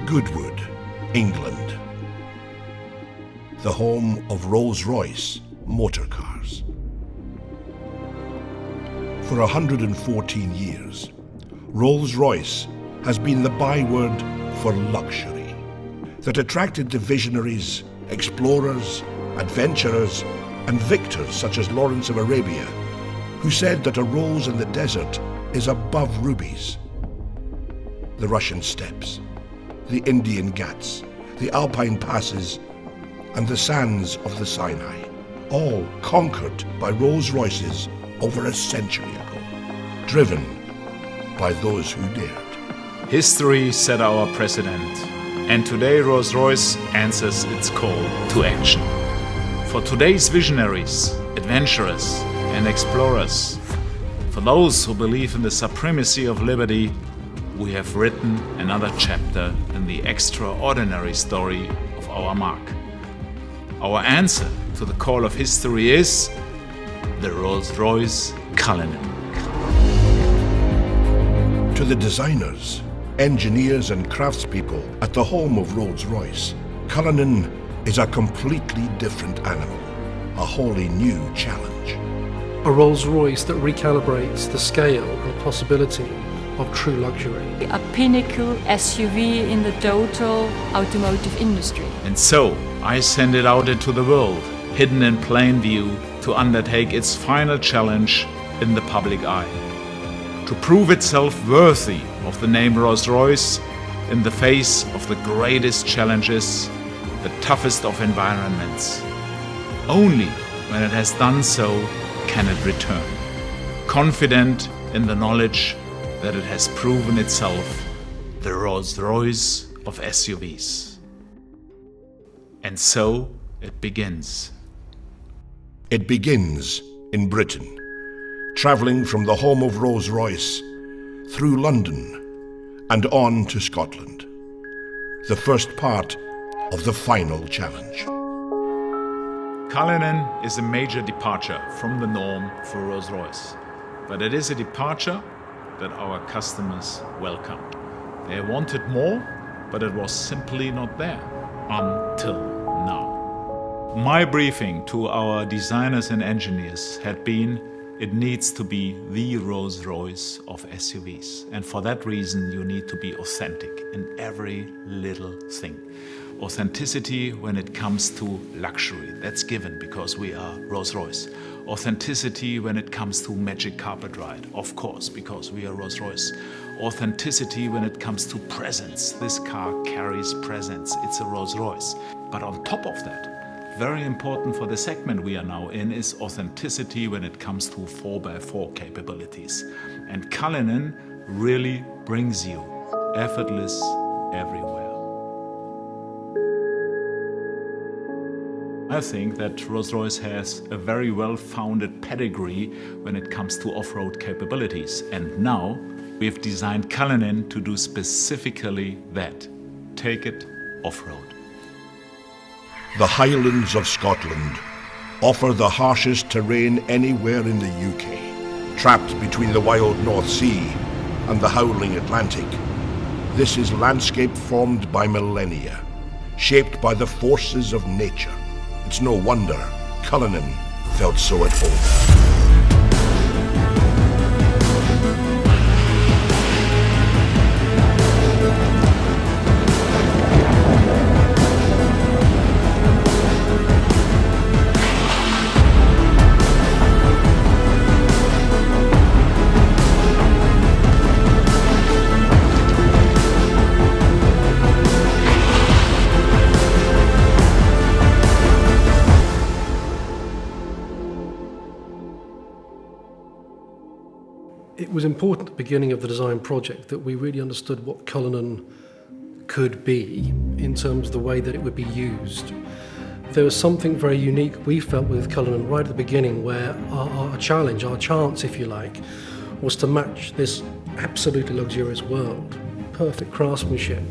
Goodwood, England, the home of Rolls-Royce motor cars. For 114 years, Rolls-Royce has been the byword for luxury that attracted the visionaries, explorers, adventurers, and victors such as Lawrence of Arabia, who said that a rose in the desert is above rubies. The Russian steppes, the Indian Ghats, the Alpine passes, and the sands of the Sinai, all conquered by Rolls-Royces over a century ago, driven by those who dared. History set our precedent, and today Rolls-Royce answers its call to action. For today's visionaries, adventurers, and explorers, for those who believe in the supremacy of liberty, we have written another chapter in the extraordinary story of our mark. Our answer to the call of history is the Rolls-Royce Cullinan. To the designers, engineers and craftspeople at the home of Rolls-Royce, Cullinan is a completely different animal, a wholly new challenge. A Rolls-Royce that recalibrates the scale and possibility of true luxury. A pinnacle SUV in the total automotive industry. And so, I send it out into the world, hidden in plain view, to undertake its final challenge in the public eye. To prove itself worthy of the name Rolls-Royce in the face of the greatest challenges, the toughest of environments. Only when it has done so can it return, confident in the knowledge that it has proven itself the Rolls-Royce of SUVs. And so it begins. It begins in Britain, travelling from the home of Rolls-Royce through London and on to Scotland, the first part of the final challenge. Cullinan is a major departure from the norm for Rolls-Royce, but it is a departure that our customers welcome. They wanted more, but it was simply not there until now. My briefing to our designers and engineers had been, it needs to be the Rolls-Royce of SUVs. And for that reason, you need to be authentic in every little thing. Authenticity when it comes to luxury, that's given because we are Rolls-Royce. Authenticity when it comes to magic carpet ride, of course, because we are Rolls-Royce. Authenticity when it comes to presence. This car carries presence, it's a Rolls-Royce. But on top of that, very important for the segment we are now in is authenticity when it comes to 4x4 capabilities. And Cullinan really brings you effortless everywhere. I think that Rolls-Royce has a very well-founded pedigree when it comes to off-road capabilities. And now we have designed Cullinan to do specifically that. Take it off-road. The Highlands of Scotland offer the harshest terrain anywhere in the UK. Trapped between the wild North Sea and the howling Atlantic, this is landscape formed by millennia, shaped by the forces of nature. It's no wonder Cullinan felt so at home. It was important at the beginning of the design project that we really understood what Cullinan could be in terms of the way that it would be used. There was something very unique we felt with Cullinan right at the beginning, where our challenge, our chance if you like, was to match this absolutely luxurious world. Perfect craftsmanship,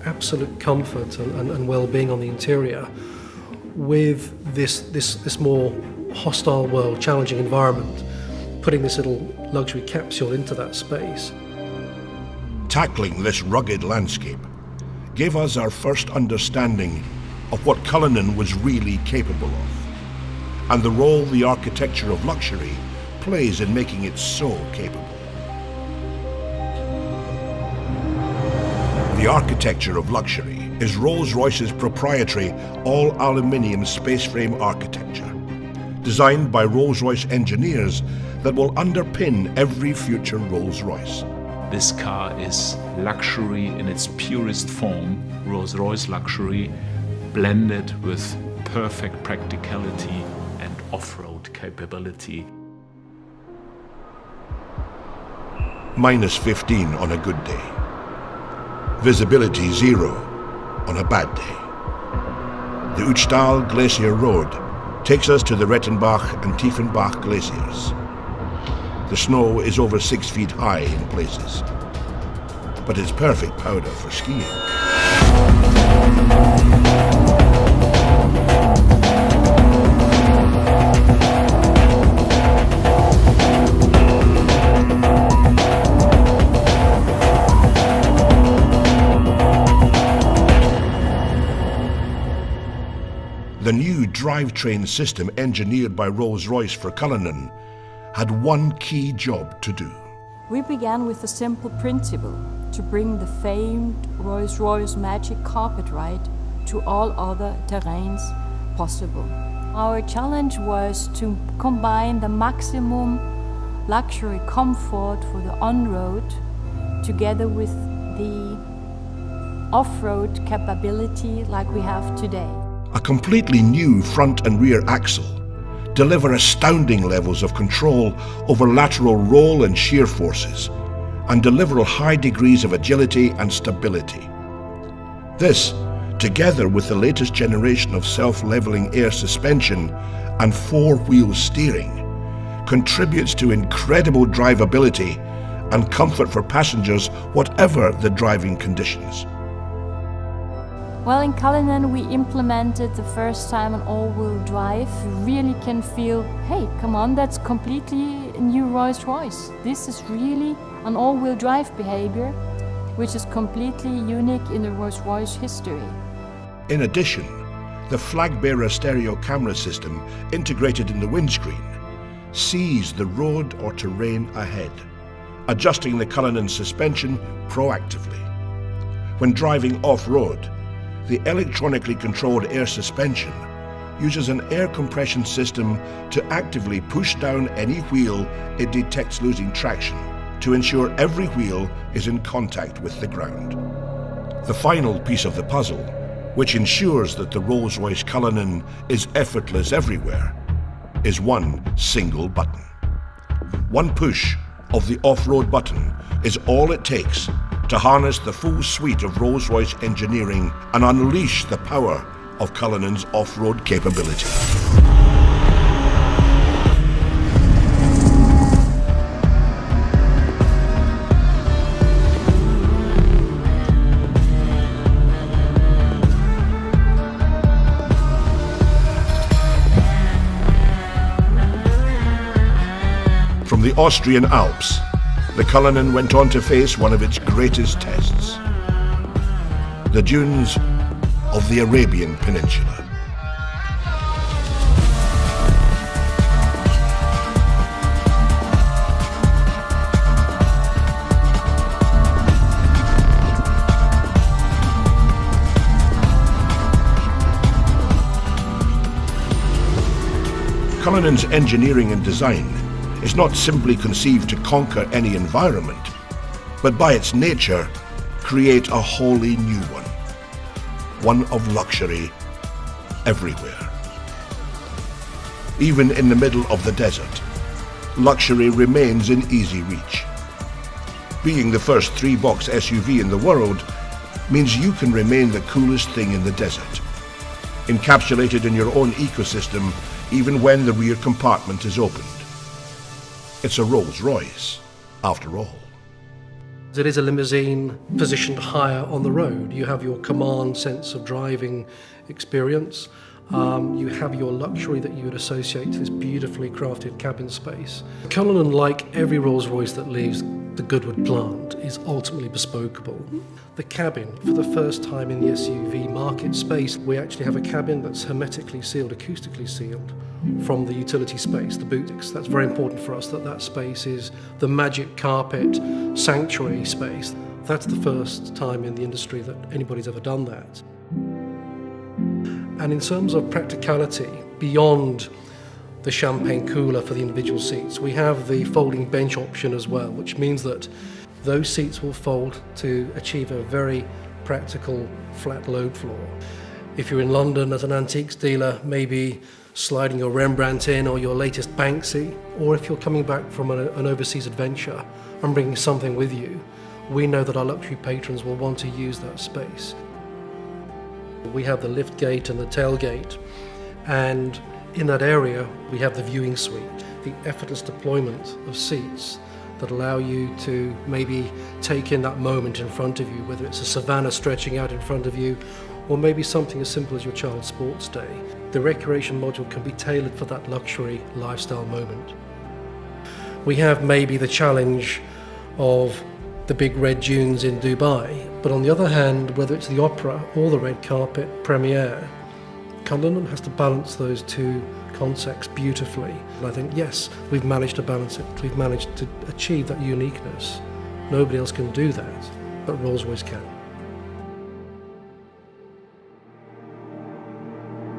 absolute comfort and well-being on the interior with this more hostile world, challenging environment, putting this little luxury capsule into that space. Tackling this rugged landscape gave us our first understanding of what Cullinan was really capable of, and the role the architecture of luxury plays in making it so capable. The architecture of luxury is Rolls-Royce's proprietary all-aluminium space frame architecture, designed by Rolls-Royce engineers that will underpin every future Rolls-Royce. This car is luxury in its purest form, Rolls-Royce luxury, blended with perfect practicality and off-road capability. Minus 15 on a good day. Visibility 0 on a bad day. The Uchtal Glacier Road takes us to the Rettenbach and Tiefenbach glaciers. The snow is over 6 feet high in places, but it's perfect powder for skiing. The new drivetrain system engineered by Rolls-Royce for Cullinan had one key job to do. We began with a simple principle: to bring the famed Rolls-Royce magic carpet ride to all other terrains possible. Our challenge was to combine the maximum luxury comfort for the on-road together with the off-road capability like we have today. A completely new front and rear axle deliver astounding levels of control over lateral roll and shear forces, and deliver high degrees of agility and stability. This, together with the latest generation of self-leveling air suspension and four-wheel steering, contributes to incredible drivability and comfort for passengers whatever the driving conditions. Well, in Cullinan we implemented the first time an all-wheel drive. You really can feel, hey, come on, that's completely a new Rolls-Royce. This is really an all-wheel drive behavior, which is completely unique in the Rolls-Royce history. In addition, the flag-bearer stereo camera system integrated in the windscreen sees the road or terrain ahead, adjusting the Cullinan suspension proactively. When driving off-road, the electronically controlled air suspension uses an air compression system to actively push down any wheel it detects losing traction to ensure every wheel is in contact with the ground. The final piece of the puzzle, which ensures that the Rolls-Royce Cullinan is effortless everywhere, is one single button. One push of the off-road button is all it takes to harness the full suite of Rolls-Royce engineering and unleash the power of Cullinan's off-road capability. From the Austrian Alps, the Cullinan went on to face one of its greatest tests: the dunes of the Arabian Peninsula. Cullinan's engineering and design is not simply conceived to conquer any environment, but by its nature, create a wholly new one of luxury everywhere. Even in the middle of the desert, luxury remains in easy reach. Being the first three-box SUV in the world means you can remain the coolest thing in the desert, encapsulated in your own ecosystem even when the rear compartment is opened. It's a Rolls-Royce, after all. It is a limousine positioned higher on the road. You have your command sense of driving experience, You have your luxury that you would associate to this beautifully crafted cabin space. Cullinan, like every Rolls-Royce that leaves the Goodwood plant, is ultimately bespokeable. The cabin, for the first time in the SUV market space, we actually have a cabin that's hermetically sealed, acoustically sealed from the utility space, the boot. That's very important for us, that space is the magic carpet sanctuary space. That's the first time in the industry that anybody's ever done that. And in terms of practicality, beyond the champagne cooler for the individual seats, we have the folding bench option as well, which means that those seats will fold to achieve a very practical flat load floor. If you're in London as an antiques dealer, maybe sliding your Rembrandt in or your latest Banksy, or if you're coming back from an overseas adventure and bringing something with you, we know that our luxury patrons will want to use that space. We have the lift gate and the tailgate, and in that area we have the viewing suite, the effortless deployment of seats that allow you to maybe take in that moment in front of you, whether it's a savannah stretching out in front of you, or maybe something as simple as your child's sports day. The recreation module can be tailored for that luxury lifestyle moment. We have maybe the challenge of the big red dunes in Dubai, but on the other hand, whether it's the opera or the red carpet premiere, Cullinan has to balance those two concepts beautifully. And I think, yes, we've managed to balance it. We've managed to achieve that uniqueness. Nobody else can do that, but Rolls-Royce can.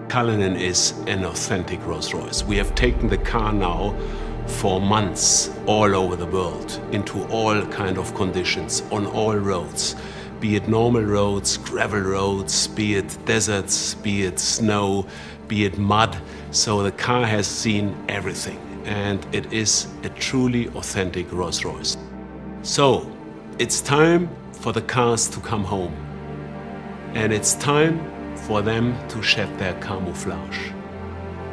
Cullinan is an authentic Rolls-Royce. We have taken the car now for months all over the world, into all kind of conditions, on all roads, be it normal roads, gravel roads, be it deserts, be it snow, be it mud. So the car has seen everything, and it is a truly authentic Rolls-Royce. So it's time for the cars to come home, and it's time for them to shed their camouflage.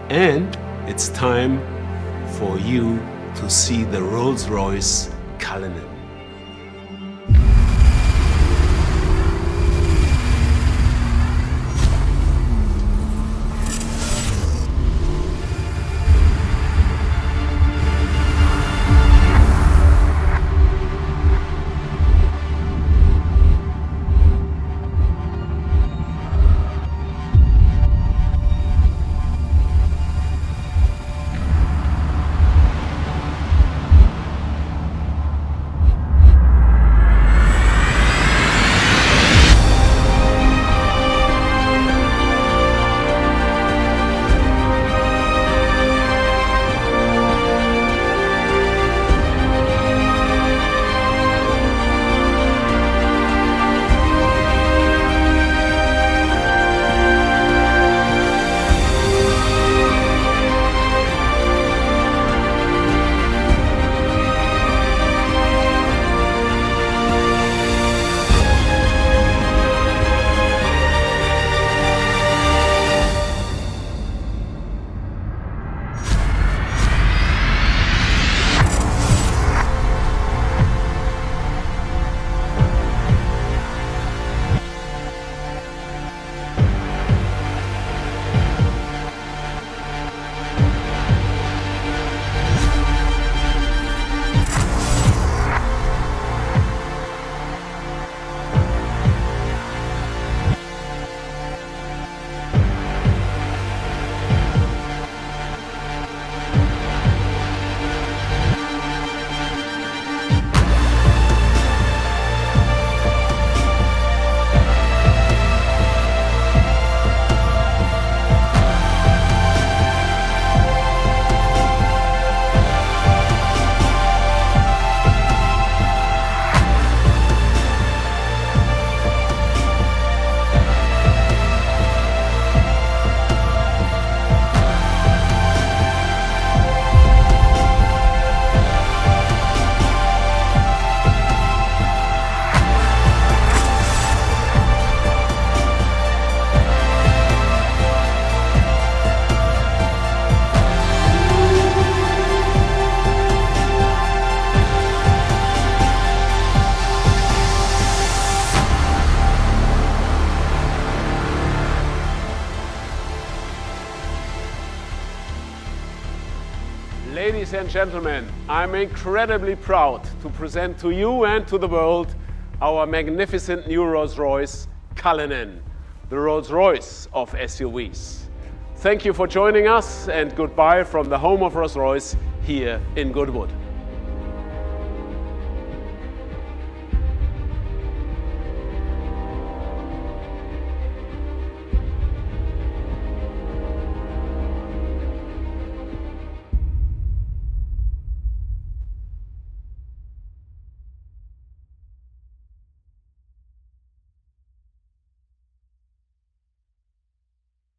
And it's time for you to see the Rolls-Royce Cullinan. Ladies and gentlemen, I'm incredibly proud to present to you and to the world our magnificent new Rolls-Royce Cullinan, the Rolls-Royce of SUVs. Thank you for joining us, and goodbye from the home of Rolls-Royce here in Goodwood.